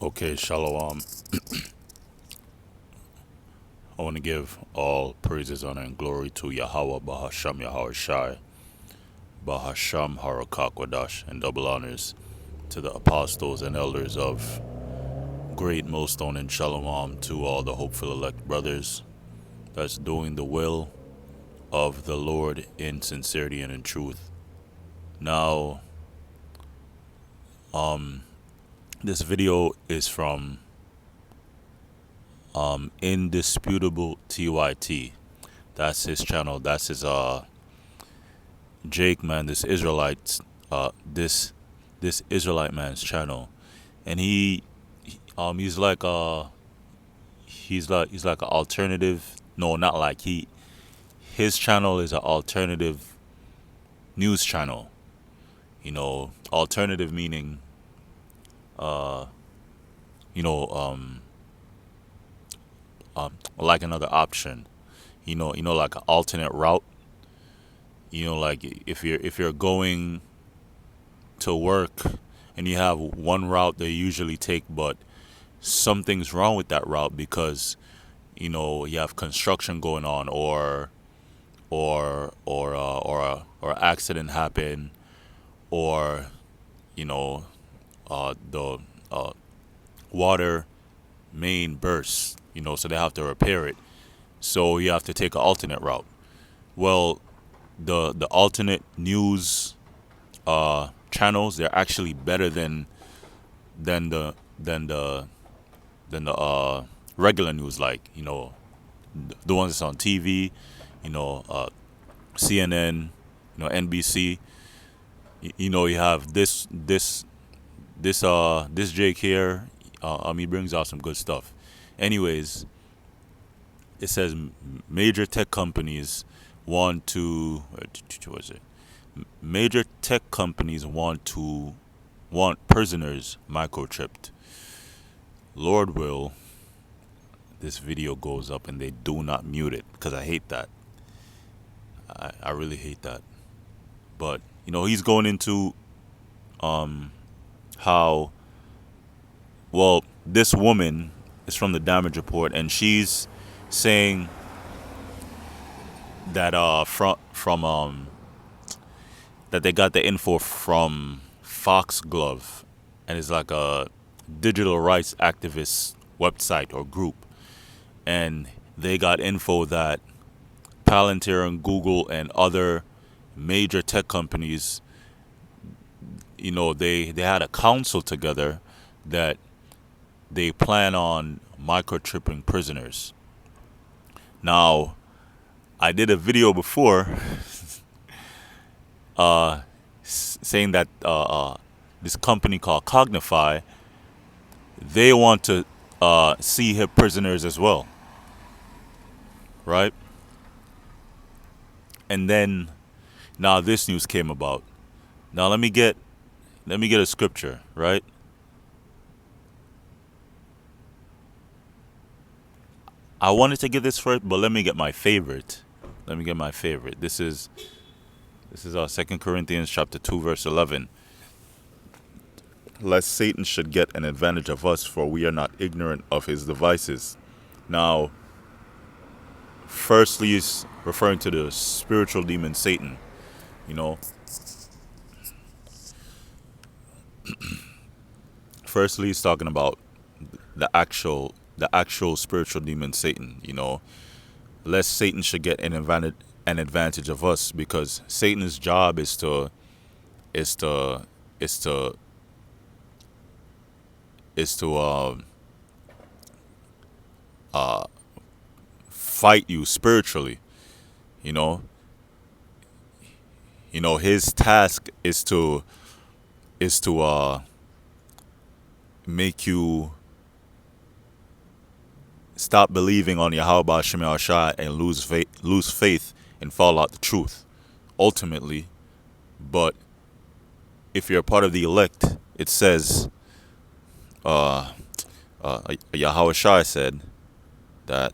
Okay, Shalom. I want to give all praises, honor, and glory to Yahweh, Bahasham Yahweh Shai, Bahasham Harakakwadash, and double honors to the apostles and elders of Great Millstone and Shalom, to all the hopeful elect brothers that's doing the will of the Lord in sincerity and in truth. Now, this video is from Indisputable TYT. That's his channel. That's his Jake, man, this Israelite man's channel, and he's like an alternative. No, not like he. His channel is an alternative news channel. Alternative meaning, you know, like another option. Like an alternate route. Like if you're going to work and you have one route they usually take, but something's wrong with that route because you have construction going on, or accident happen, or the water main bursts, so they have to repair it, so you have to take an alternate route. Well, the alternate news channels, they're actually better than the than the than the regular news, like the ones that's on TV, CNN, NBC. You have this Jake here. He brings out some good stuff. Anyways, it says major tech companies want to. What was it? Major tech companies want prisoners microchipped. Lord will this video goes up and they do not mute it, because I hate that. I really hate that. But he's going into how, well, this woman is from the damage report, and she's saying that from that they got the info from Foxglove, and it's like a digital rights activist website or group, and they got info that Palantir and Google and other major tech companies, they had a council together that they plan on microchipping prisoners. Now, I did a video before saying that this company called Cognify, they want to see hip prisoners as well, right? And then now this news came about. Now let me get a scripture, right? I wanted to get this first, but let me get my favorite. Let me get my favorite. This is 2 Corinthians chapter 2 verse 11. Lest Satan should get an advantage of us, for we are not ignorant of his devices. Now, firstly, is referring to the spiritual demon Satan. You know, firstly, he's talking about the actual spiritual demon Satan. Lest Satan should get an advantage of us, because Satan's job is to is to is to fight you spiritually. You know, his task is to make you stop believing on Yahweh Shem Shai and lose faith and fall out the truth. Ultimately, but if you're a part of the elect, it says, Yahweh Shai said that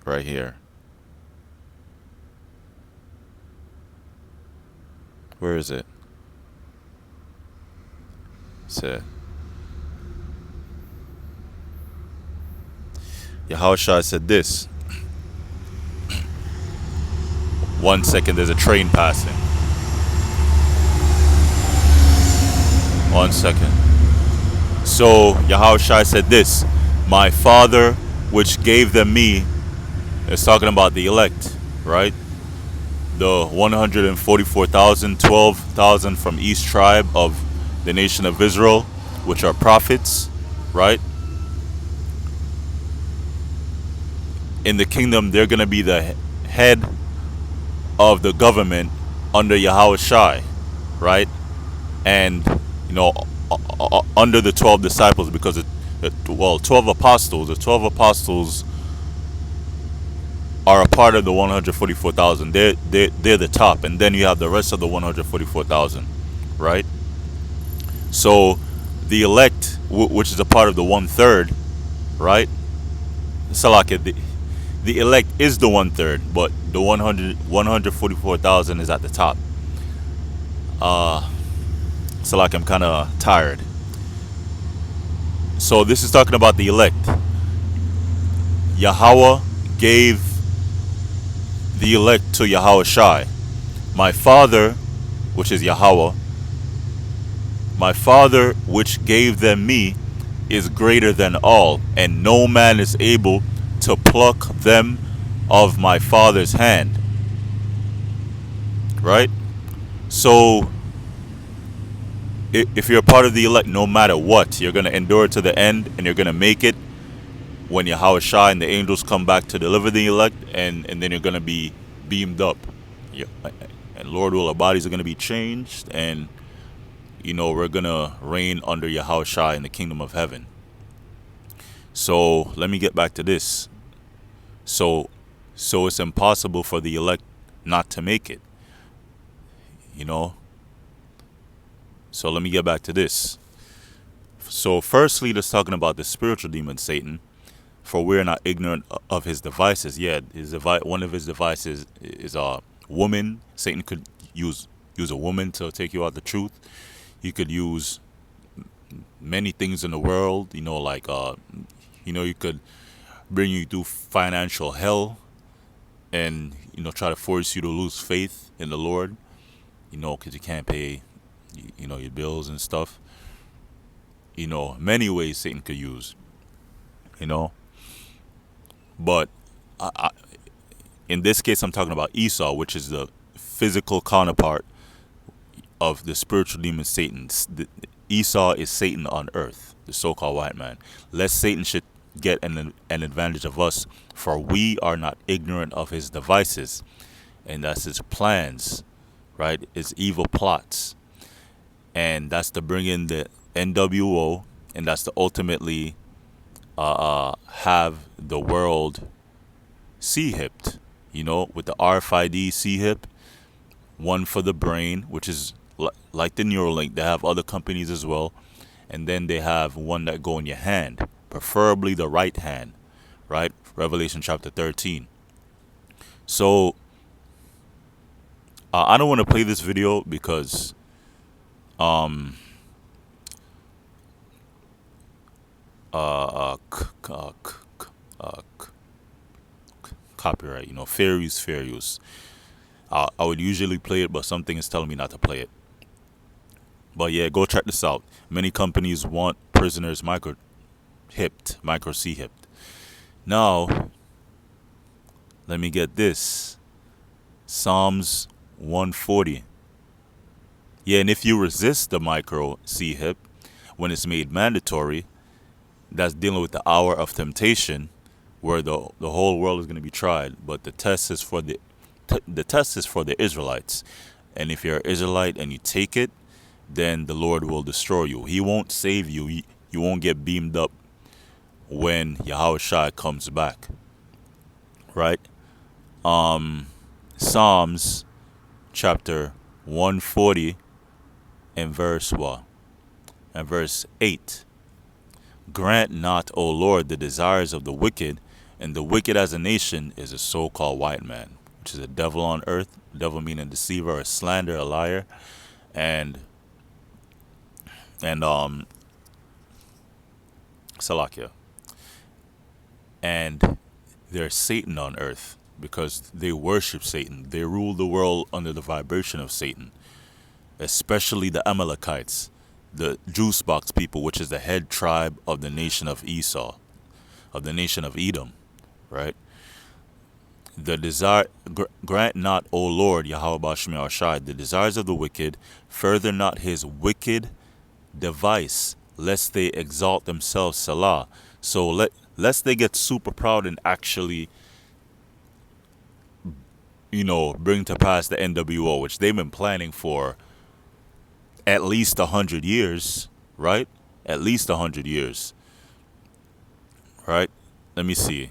right here. Where is it? It said, Yahushua said this. 1 second, there's a train passing. 1 second. So Yahushua said this, my Father which gave them me, is talking about the elect, right? The 144,000, 12,000 from each tribe of the nation of Israel, which are prophets, right? In the kingdom, they're going to be the head of the government under Yahushua, right? And, under the 12 disciples, because, 12 apostles, the 12 apostles are a part of the 144,000. They're the top, and then you have the rest of the 144,000, right? So the elect, which is a part of the 1/3, right? Salakia, the elect is the 1/3, but the 144,000 is at the top. Salakia, I'm kind of tired. So this is talking about the elect. Yahweh gave the elect to Yahushai. My Father, which is Yahweh, my Father which gave them me is greater than all, and no man is able to pluck them of my Father's hand. Right? So, if you're a part of the elect, no matter what, you're going to endure to the end, and you're going to make it when Yahushua and the angels come back to deliver the elect, and then you're going to be beamed up. Yeah. And Lord will, our bodies are going to be changed, and we're going to reign under Yahushua in the kingdom of heaven. So let me get back to this. So it's impossible for the elect not to make it. So let me get back to this. So firstly, that's talking about the spiritual demon Satan. For we're not ignorant of his devices. Yeah, one of his devices is a woman. Satan could use a woman to take you out the truth. He could use many things in the world. Like you could bring you through financial hell, and try to force you to lose faith in the Lord. Because you can't pay, your bills and stuff. Many ways Satan could use. But in this case, I'm talking about Esau, which is the physical counterpart of the spiritual demon Satan. Esau is Satan on earth, the so-called white man. Lest Satan should get an advantage of us, for we are not ignorant of his devices, and that's his plans, right? His evil plots, and that's to bring in the NWO, and that's to ultimately have the world C-hipped, with the RFID C-hip, one for the brain, which is like the Neuralink. They have other companies as well, and then they have one that go in your hand, preferably the right hand, right? Revelation chapter 13. So I don't want to play this video because copyright, fair use, fair use. I would usually play it, but something is telling me not to play it. But yeah, go check this out. Many companies want prisoners micro C-hipped. Now, let me get this. Psalms 140. Yeah, and if you resist the micro C-hip when it's made mandatory, that's dealing with the hour of temptation, where the whole world is going to be tried. But the test is for the Israelites, and if you're an Israelite and you take it, then the Lord will destroy you. He won't save you. You won't get beamed up when Yahushua comes back, right? Psalms chapter 140 and verse 8. Grant not, O Lord, the desires of the wicked, and the wicked as a nation is a so-called white man, which is a devil on earth. Devil meaning deceiver, a slanderer, a liar, and Salakia. and they're Satan on earth because they worship Satan. They rule the world under the vibration of Satan, especially the Amalekites, the juice box people, which is the head tribe of the nation of Esau, of the nation of Edom, right? The desire grant not, O Lord Yahweh Bashmi Arshai, the desires of the wicked, further not his wicked device, lest they exalt themselves, Salah. So lest they get super proud and actually, bring to pass the NWO, which they've been planning for at least 100 years, right? At least 100 years, right? Let me see.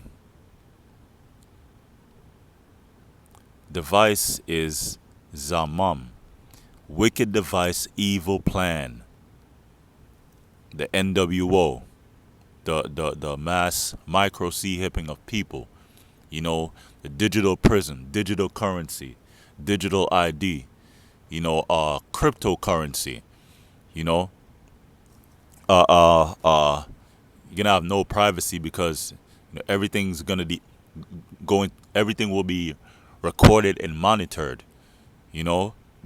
Device is Zamam. Wicked device, evil plan. The NWO. The mass micro C-hipping of people. The digital prison, digital currency, digital ID, cryptocurrency, you know, you're gonna have no privacy because everything's gonna be everything will be recorded and monitored,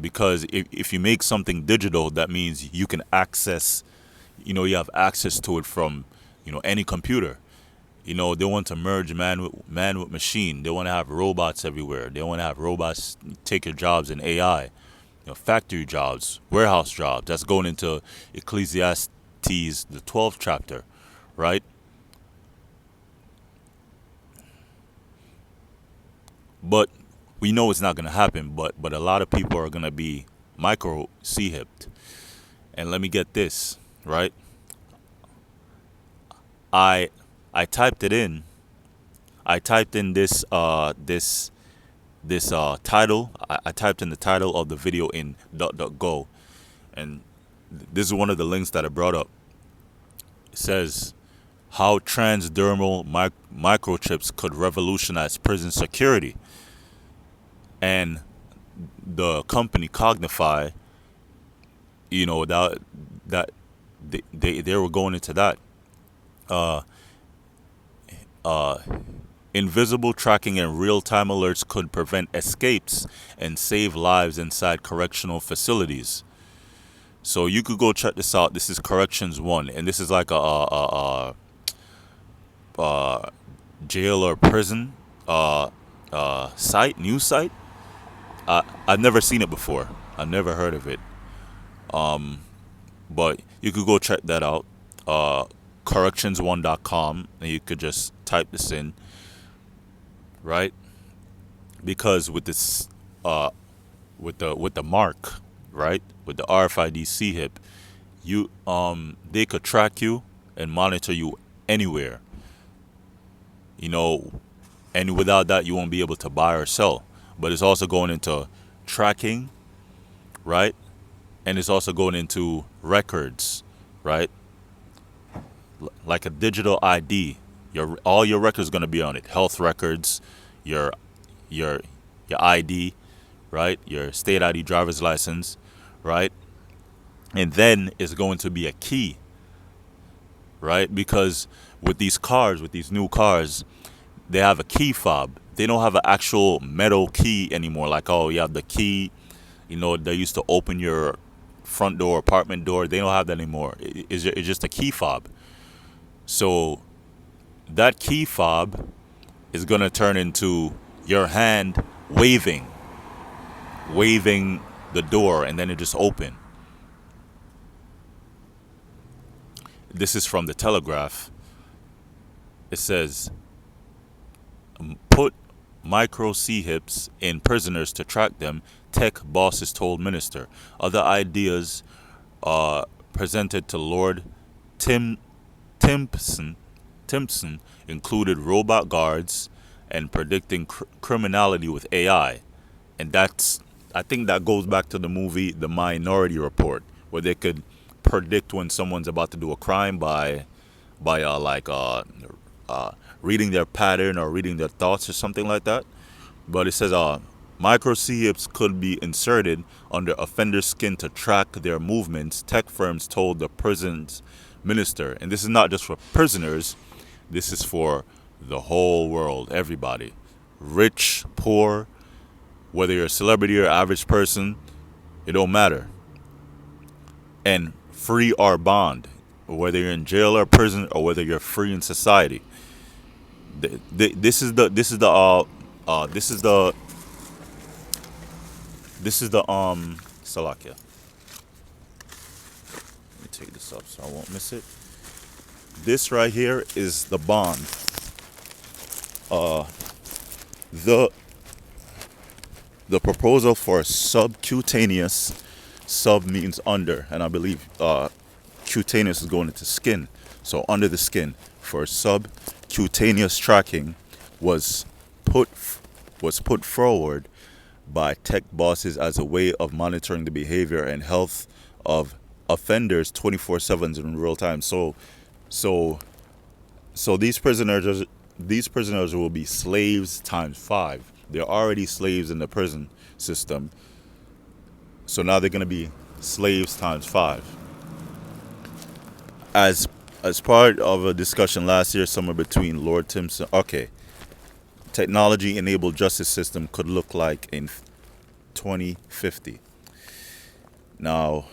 because if you make something digital, that means you can access, you have access to it from, any computer. They want to merge man with machine. They want to have robots everywhere. They want to have robots take your jobs in AI, factory jobs, warehouse jobs. That's going into Ecclesiastes, the 12th chapter, right? But we know it's not going to happen. But a lot of people are going to be micro C-hipped. And let me get this, right? I typed it in. I typed in this title. I typed in the title of the video in DuckDuckGo, and this is one of the links that I brought up. It says how transdermal microchips could revolutionize prison security, and the company Cognify, that they were going into that. Invisible tracking and real-time alerts could prevent escapes and save lives inside correctional facilities. So you could go check this out. This is Corrections 1, and this is like a jail or prison news site. I've never seen it before. I've never heard of it. But you could go check that out. Corrections1.com, and you could just type this in, right? Because with this with the mark, right, with the RFID C-hip, they could track you and monitor you anywhere, and without that you won't be able to buy or sell. But it's also going into tracking, right? And it's also going into records, right? Like a digital ID, all your records going to be on it. Health records, your ID, right? Your state ID, driver's license, right? And then it's going to be a key, right? Because with these new cars, they have a key fob. They don't have an actual metal key anymore. Like, oh, you have the key, they used to open your front door, apartment door. They don't have that anymore. It's just a key fob. So that key fob is going to turn into your hand waving the door, and then it just open. This is from the Telegraph. It says, put micro C-hips in prisoners to track them, tech bosses told minister. Other ideas presented to Lord Timpson included robot guards and predicting criminality with AI. And I think that goes back to the movie The Minority Report, where they could predict when someone's about to do a crime by reading their pattern or reading their thoughts or something like that. But it says micro C-hips could be inserted under offenders' skin to track their movements, tech firms told the prison's minister. And this is not just for prisoners. This is for The whole world, everybody, rich, poor, whether you're a celebrity or average person, it don't matter. And free or bond, whether you're in jail or prison or whether you're free in society. This is the this is the this is the this is the Salakia. Let me take this up so I won't miss it. This right here is the bond. The proposal for subcutaneous, sub means under, and I believe cutaneous is going into skin, so under the skin, for subcutaneous tracking was put put forward by tech bosses as a way of monitoring the behavior and health of offenders 24/7 in real time. So these prisoners will be slaves times five. They're already slaves in the prison system, so now they're going to be slaves times five. As part of a discussion last year, somewhere between Lord Timson, okay, technology enabled justice system could look like in 2050. Now,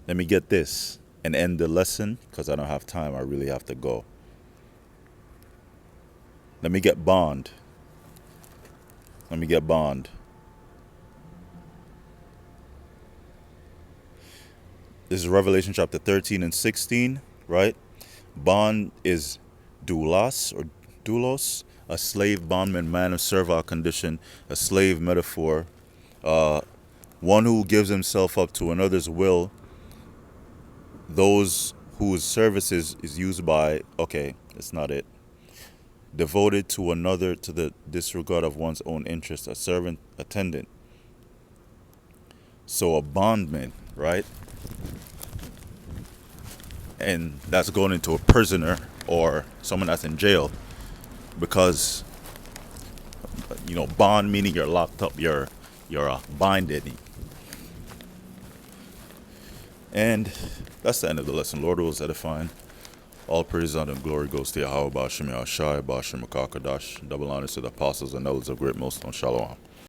let me get this and end the lesson because I don't have time. I really have to go. Let me get Bond. Let me get Bond. This is Revelation chapter 13 and 16, right? Bond is doulos, a slave, bondman, man of servile condition, a slave metaphor, one who gives himself up to another's will, those whose services is used by, okay, it's not it, devoted to another to the disregard of one's own interest, a servant, attendant. So a bondman, right? And that's going into a prisoner or someone that's in jail, because bond meaning you're locked up, you're binded. And that's the end of the lesson. Lord was edifying. All praise honor and glory goes to Yahweh Bashim Yahshai Bashim Makakadash. Double honors to the apostles and elders of Great Millstone. Shalom.